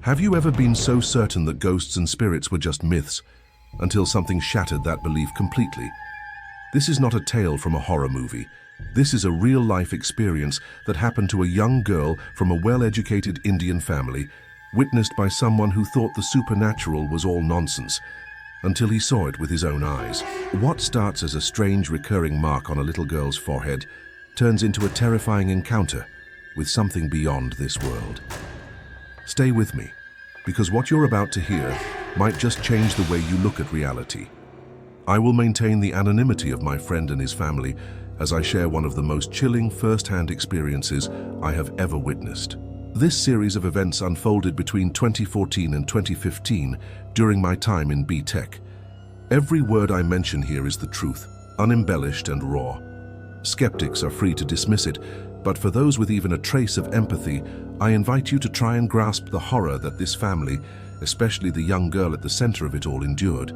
Have you ever been so certain that ghosts and spirits were just myths, until something shattered that belief completely? This is not a tale from a horror movie. This is a real-life experience that happened to a young girl from a well-educated Indian family, witnessed by someone who thought the supernatural was all nonsense, until he saw it with his own eyes. What starts as a strange recurring mark on a little girl's forehead turns into a terrifying encounter with something beyond this world. Stay with me, because what you're about to hear might just change the way you look at reality. I will maintain the anonymity of my friend and his family as I share one of the most chilling first-hand experiences I have ever witnessed. This series of events unfolded between 2014 and 2015 during my time in B.Tech. Every word I mention here is the truth, unembellished and raw. Skeptics are free to dismiss it, but for those with even a trace of empathy, I invite you to try and grasp the horror that this family, especially the young girl at the center of it all, endured.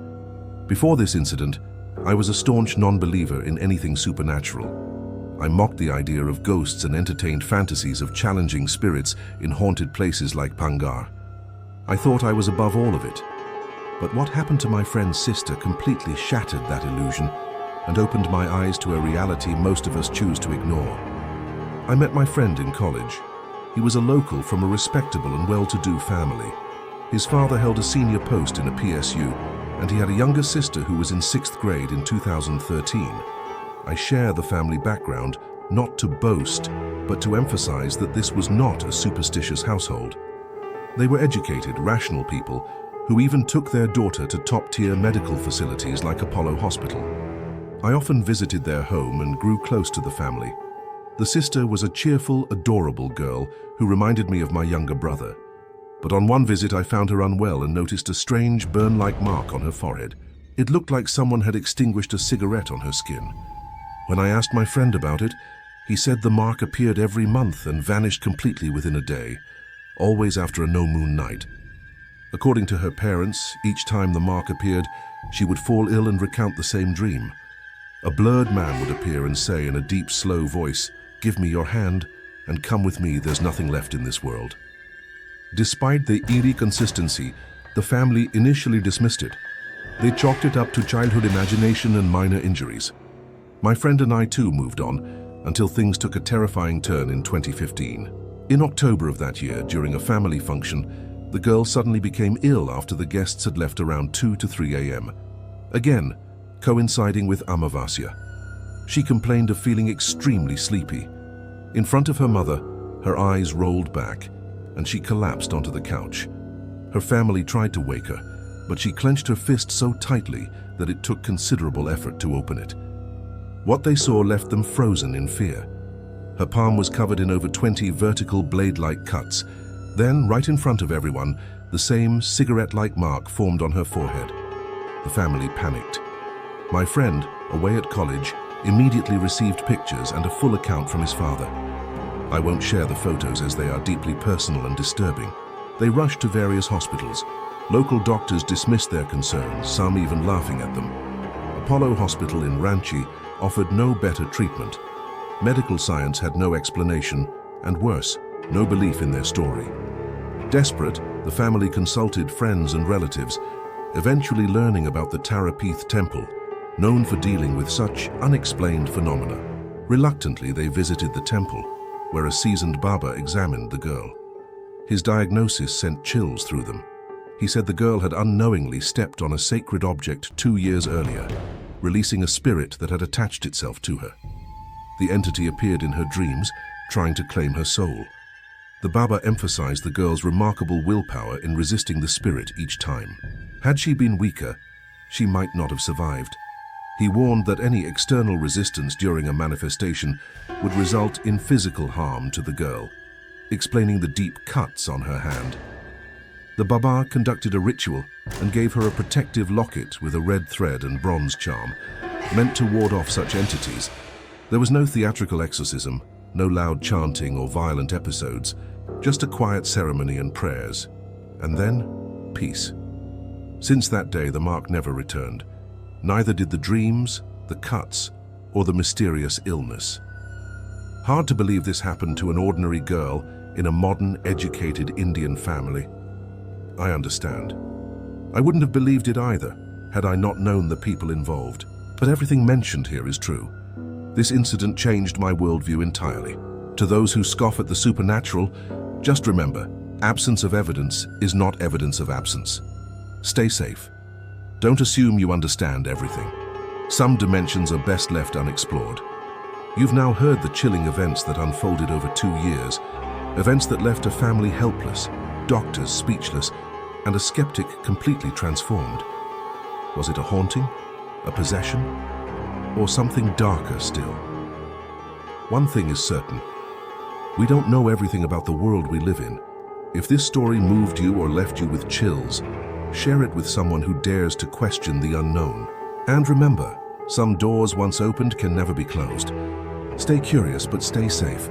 Before this incident, I was a staunch non-believer in anything supernatural. I mocked the idea of ghosts and entertained fantasies of challenging spirits in haunted places like Pangar. I thought I was above all of it. But what happened to my friend's sister completely shattered that illusion and opened my eyes to a reality most of us choose to ignore. I met my friend in college. He was a local from a respectable and well-to-do family. His father held a senior post in a PSU, and he had a younger sister who was in 6th grade in 2013. I share the family background not to boast, but to emphasize that this was not a superstitious household. They were educated, rational people who even took their daughter to top-tier medical facilities like Apollo Hospital. I often visited their home and grew close to the family. The sister was a cheerful, adorable girl who reminded me of my younger brother. But on one visit I found her unwell and noticed a strange burn-like mark on her forehead. It looked like someone had extinguished a cigarette on her skin. When I asked my friend about it, he said the mark appeared every month and vanished completely within a day, always after a no-moon night. According to her parents, each time the mark appeared, she would fall ill and recount the same dream. A blurred man would appear and say in a deep, slow voice, "Give me your hand, and come with me, there's nothing left in this world." Despite the eerie consistency, the family initially dismissed it. They chalked it up to childhood imagination and minor injuries. My friend and I too moved on, until things took a terrifying turn in 2015. In October of that year, during a family function, the girl suddenly became ill after the guests had left around 2 to 3 a.m. Again, coinciding with Amavasya. She complained of feeling extremely sleepy. In front of her mother, her eyes rolled back, and she collapsed onto the couch. Her family tried to wake her, but she clenched her fist so tightly that it took considerable effort to open it. What they saw left them frozen in fear. Her palm was covered in over 20 vertical blade-like cuts. Then, right in front of everyone, the same cigarette-like mark formed on her forehead. The family panicked. My friend, away at college, immediately received pictures and a full account from his father. I won't share the photos as they are deeply personal and disturbing. They rushed to various hospitals. Local doctors dismissed their concerns, some even laughing at them. Apollo Hospital in Ranchi offered no better treatment. Medical science had no explanation, and worse, no belief in their story. Desperate, the family consulted friends and relatives, eventually learning about the Tarapeeth temple, known for dealing with such unexplained phenomena. Reluctantly, they visited the temple, where a seasoned Baba examined the girl. His diagnosis sent chills through them. He said the girl had unknowingly stepped on a sacred object 2 years earlier, releasing a spirit that had attached itself to her. The entity appeared in her dreams, trying to claim her soul. The Baba emphasized the girl's remarkable willpower in resisting the spirit each time. Had she been weaker, she might not have survived. He warned that any external resistance during a manifestation would result in physical harm to the girl, explaining the deep cuts on her hand. The Baba conducted a ritual and gave her a protective locket with a red thread and bronze charm, meant to ward off such entities. There was no theatrical exorcism, no loud chanting or violent episodes, just a quiet ceremony and prayers. And then, peace. Since that day, the mark never returned. Neither did the dreams, the cuts, or the mysterious illness. Hard to believe this happened to an ordinary girl in a modern, educated Indian family. I understand. I wouldn't have believed it either, had I not known the people involved. But everything mentioned here is true. This incident changed my worldview entirely. To those who scoff at the supernatural, just remember, absence of evidence is not evidence of absence. Stay safe. Don't assume you understand everything. Some dimensions are best left unexplored. You've now heard the chilling events that unfolded over 2 years, events that left a family helpless, doctors speechless, and a skeptic completely transformed. Was it a haunting, a possession, or something darker still? One thing is certain. We don't know everything about the world we live in. If this story moved you or left you with chills, share it with someone who dares to question the unknown. And remember, some doors once opened can never be closed. Stay curious, but stay safe.